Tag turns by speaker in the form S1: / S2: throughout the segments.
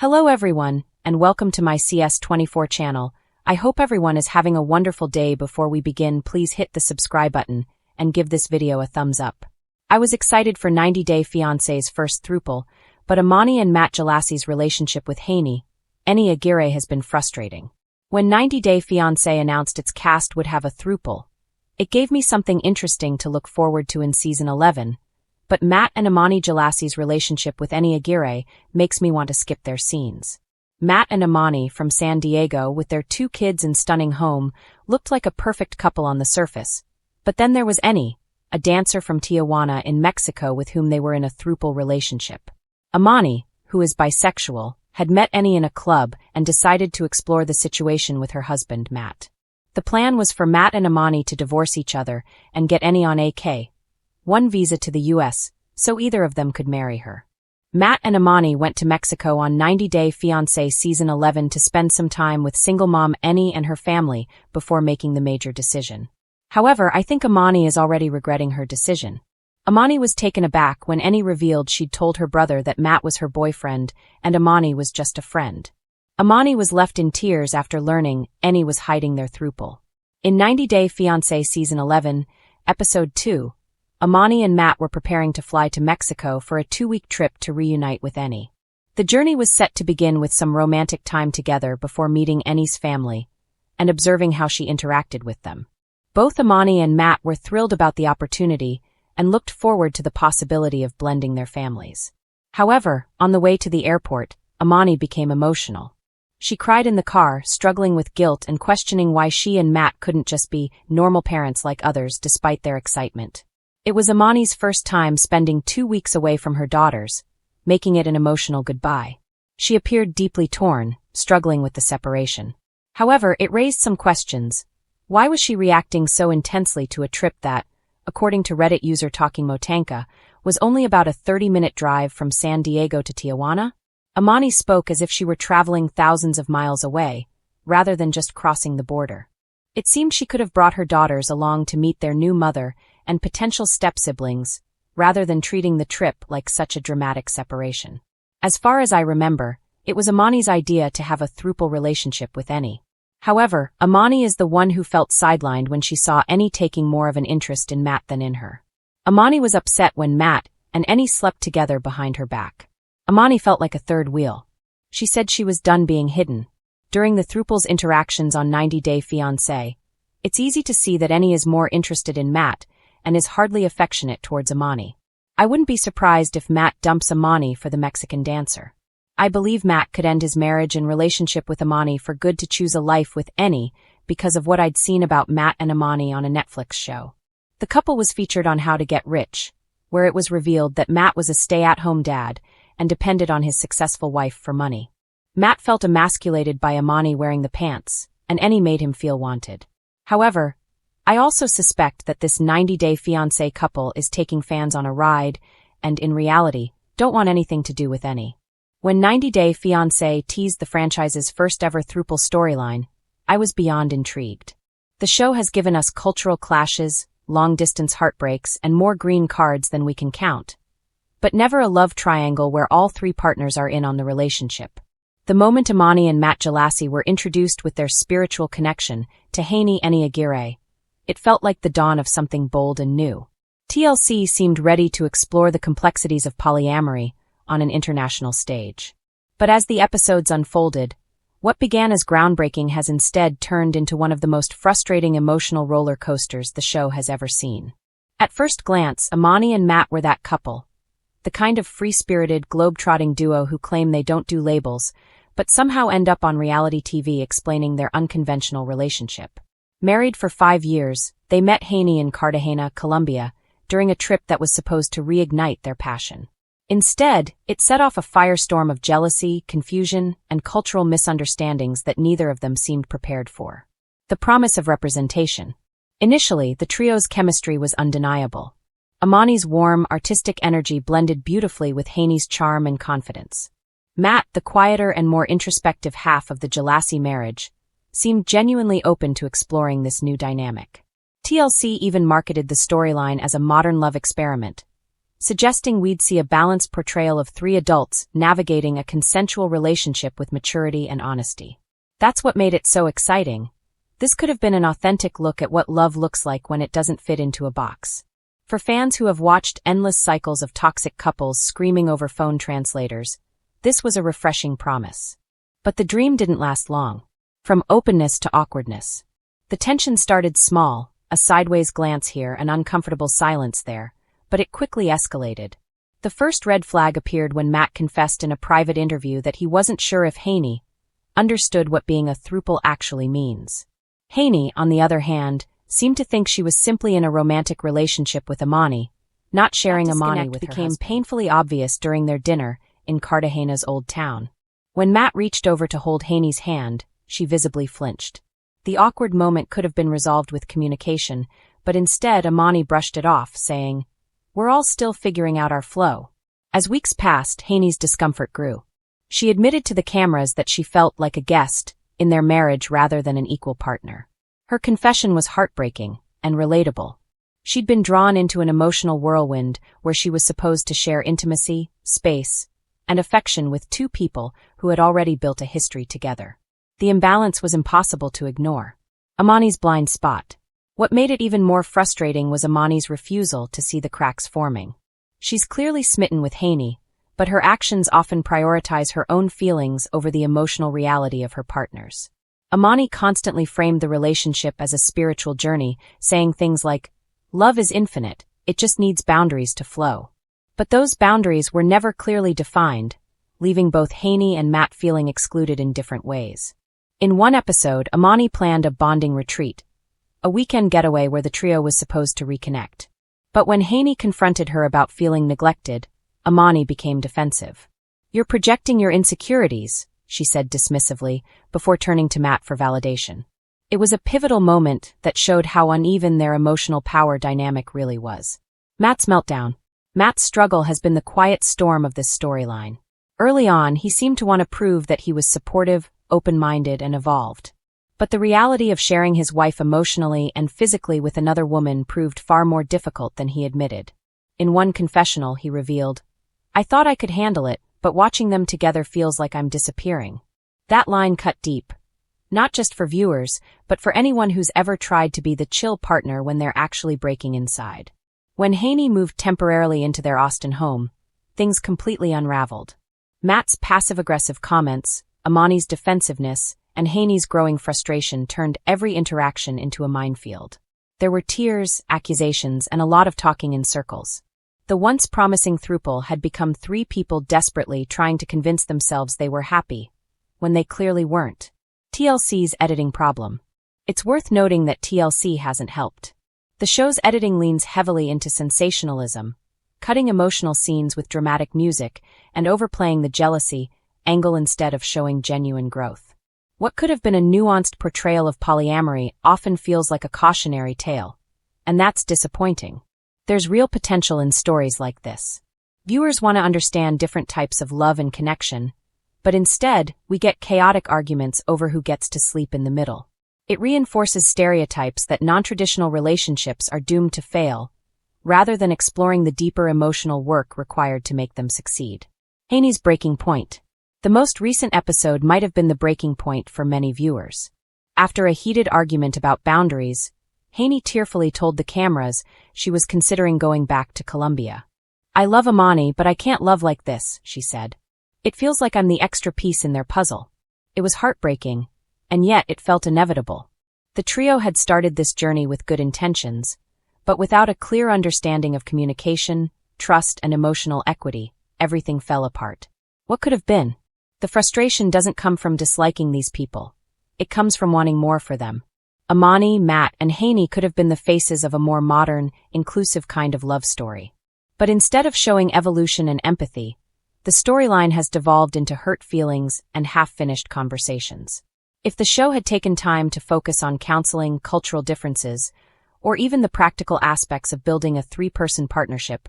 S1: Hello everyone, and welcome to my CS24 channel. I hope everyone is having a wonderful day. Before we begin, please hit the subscribe button and give this video a thumbs up. I was excited for 90 Day Fiancé's first Throuple, but Amani and Matt Jlassi's relationship with Hany Aguirre has been frustrating. When 90 Day Fiancé announced its cast would have a Throuple, it gave me something interesting to look forward to in Season 11, but Matt and Amani Jlassi's relationship with Hany Aguirre makes me want to skip their scenes. Matt and Amani from San Diego with their 2 kids and stunning home looked like a perfect couple on the surface, but then there was Hany, a dancer from Tijuana in Mexico with whom they were in a Throuple relationship. Amani, who is bisexual, had met Hany in a club and decided to explore the situation with her husband, Matt. The plan was for Matt and Amani to divorce each other and get Hany on AK-1 visa to the US, so either of them could marry her. Matt and Amani went to Mexico on 90 Day Fiancé Season 11 to spend some time with single mom Hany and her family before making the major decision. However, I think Amani is already regretting her decision. Amani was taken aback when Hany revealed she'd told her brother that Matt was her boyfriend and Amani was just a friend. Amani was left in tears after learning Hany was hiding their Throuple. In 90 Day Fiancé Season 11, Episode 2, Amani and Matt were preparing to fly to Mexico for a 2-week trip to reunite with Hany. The journey was set to begin with some romantic time together before meeting Hany's family and observing how she interacted with them. Both Amani and Matt were thrilled about the opportunity and looked forward to the possibility of blending their families. However, on the way to the airport, Amani became emotional. She cried in the car, struggling with guilt and questioning why she and Matt couldn't just be normal parents like others despite their excitement. It was Amani's first time spending 2 weeks away from her daughters, making it an emotional goodbye. She appeared deeply torn, struggling with the separation. However, it raised some questions. Why was she reacting so intensely to a trip that, according to Reddit user Talking Motanka, was only about a 30-minute drive from San Diego to Tijuana? Amani spoke as if she were traveling thousands of miles away, rather than just crossing the border. It seemed she could have brought her daughters along to meet their new mother and potential step-siblings, rather than treating the trip like such a dramatic separation. As far as I remember, it was Amani's idea to have a Throuple relationship with Hany. However, Amani is the one who felt sidelined when she saw Hany taking more of an interest in Matt than in her. Amani was upset when Matt and Hany slept together behind her back. Amani felt like a third wheel. She said she was done being hidden. During the Throuple's interactions on 90 Day Fiancé, it's easy to see that Hany is more interested in Matt and is hardly affectionate towards Amani. I wouldn't be surprised if Matt dumps Amani for the Mexican dancer. I believe Matt could end his marriage and relationship with Amani for good to choose a life with Hany because of what I'd seen about Matt and Amani on a Netflix show. The couple was featured on How to Get Rich, where it was revealed that Matt was a stay-at-home dad and depended on his successful wife for money. Matt felt emasculated by Amani wearing the pants, and Hany made him feel wanted. However, I also suspect that this 90 Day Fiancé couple is taking fans on a ride and, in reality, don't want anything to do with Hany. When 90 Day Fiancé teased the franchise's first-ever Throuple storyline, I was beyond intrigued. The show has given us cultural clashes, long-distance heartbreaks, and more green cards than we can count, but never a love triangle where all 3 partners are in on the relationship. The moment Amani and Matt Jlassi were introduced with their spiritual connection to Hany Aguirre, it felt like the dawn of something bold and new. TLC seemed ready to explore the complexities of polyamory on an international stage. But as the episodes unfolded, what began as groundbreaking has instead turned into one of the most frustrating emotional roller coasters the show has ever seen. At first glance, Amani and Matt were that couple, the kind of free-spirited, globe-trotting duo who claim they don't do labels, but somehow end up on reality TV explaining their unconventional relationship. Married for 5 years, they met Hany in Cartagena, Colombia, during a trip that was supposed to reignite their passion. Instead, it set off a firestorm of jealousy, confusion, and cultural misunderstandings that neither of them seemed prepared for. The promise of representation. Initially, the trio's chemistry was undeniable. Amani's warm, artistic energy blended beautifully with Hany's charm and confidence. Matt, the quieter and more introspective half of the Jlassi marriage, seemed genuinely open to exploring this new dynamic. TLC even marketed the storyline as a modern love experiment, suggesting we'd see a balanced portrayal of three adults navigating a consensual relationship with maturity and honesty. That's what made it so exciting. This could have been an authentic look at what love looks like when it doesn't fit into a box. For fans who have watched endless cycles of toxic couples screaming over phone translators, this was a refreshing promise. But the dream didn't last long. From openness to awkwardness. The tension started small, a sideways glance here, an uncomfortable silence there, but it quickly escalated. The first red flag appeared when Matt confessed in a private interview that he wasn't sure if Hany understood what being a throuple actually means. Hany, on the other hand, seemed to think she was simply in a romantic relationship with Amani, not sharing Amani with her husband. Became painfully obvious during their dinner in Cartagena's old town. When Matt reached over to hold Hany's hand, she visibly flinched. The awkward moment could have been resolved with communication, but instead Amani brushed it off, saying, "We're all still figuring out our flow." As weeks passed, Hany's discomfort grew. She admitted to the cameras that she felt like a guest in their marriage rather than an equal partner. Her confession was heartbreaking and relatable. She'd been drawn into an emotional whirlwind where she was supposed to share intimacy, space, and affection with two people who had already built a history together. The imbalance was impossible to ignore. Amani's blind spot. What made it even more frustrating was Amani's refusal to see the cracks forming. She's clearly smitten with Hany, but her actions often prioritize her own feelings over the emotional reality of her partners. Amani constantly framed the relationship as a spiritual journey, saying things like, "Love is infinite, it just needs boundaries to flow." But those boundaries were never clearly defined, leaving both Hany and Matt feeling excluded in different ways. In one episode, Amani planned a bonding retreat, a weekend getaway where the trio was supposed to reconnect. But when Hany confronted her about feeling neglected, Amani became defensive. "You're projecting your insecurities," she said dismissively, before turning to Matt for validation. It was a pivotal moment that showed how uneven their emotional power dynamic really was. Matt's meltdown. Matt's struggle has been the quiet storm of this storyline. Early on, he seemed to want to prove that he was supportive, open-minded, and evolved. But the reality of sharing his wife emotionally and physically with another woman proved far more difficult than he admitted. In one confessional, he revealed, "I thought I could handle it, but watching them together feels like I'm disappearing." That line cut deep. Not just for viewers, but for anyone who's ever tried to be the chill partner when they're actually breaking inside. When Hany moved temporarily into their Austin home, things completely unraveled. Matt's passive-aggressive comments, Amani's defensiveness, and Hany's growing frustration turned every interaction into a minefield. There were tears, accusations, and a lot of talking in circles. The once promising throuple had become three people desperately trying to convince themselves they were happy, when they clearly weren't. TLC's editing problem. It's worth noting that TLC hasn't helped. The show's editing leans heavily into sensationalism, cutting emotional scenes with dramatic music and overplaying the jealousy angle instead of showing genuine growth. What could have been a nuanced portrayal of polyamory often feels like a cautionary tale, and that's disappointing. There's real potential in stories like this. Viewers want to understand different types of love and connection, but instead, we get chaotic arguments over who gets to sleep in the middle. It reinforces stereotypes that non-traditional relationships are doomed to fail, rather than exploring the deeper emotional work required to make them succeed. Hany's breaking point. The most recent episode might have been the breaking point for many viewers. After a heated argument about boundaries, Hany tearfully told the cameras she was considering going back to Colombia. "I love Amani, but I can't love like this," she said. "It feels like I'm the extra piece in their puzzle." It was heartbreaking, and yet it felt inevitable. The trio had started this journey with good intentions, but without a clear understanding of communication, trust, and emotional equity, everything fell apart. What could have been? The frustration doesn't come from disliking these people. It comes from wanting more for them. Amani, Matt, and Hany could have been the faces of a more modern, inclusive kind of love story. But instead of showing evolution and empathy, the storyline has devolved into hurt feelings and half-finished conversations. If the show had taken time to focus on counseling, cultural differences, or even the practical aspects of building a three-person partnership,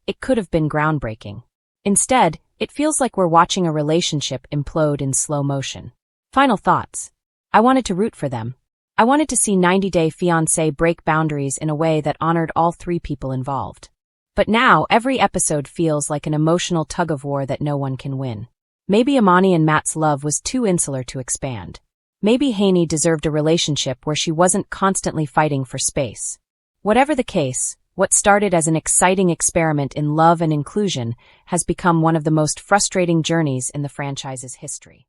S1: it could have been groundbreaking. Instead, it feels like we're watching a relationship implode in slow motion. Final thoughts. I wanted to root for them. I wanted to see 90 Day Fiancé break boundaries in a way that honored all three people involved. But now, every episode feels like an emotional tug-of-war that no one can win. Maybe Amani and Matt's love was too insular to expand. Maybe Hany deserved a relationship where she wasn't constantly fighting for space. Whatever the case, what started as an exciting experiment in love and inclusion has become one of the most frustrating journeys in the franchise's history.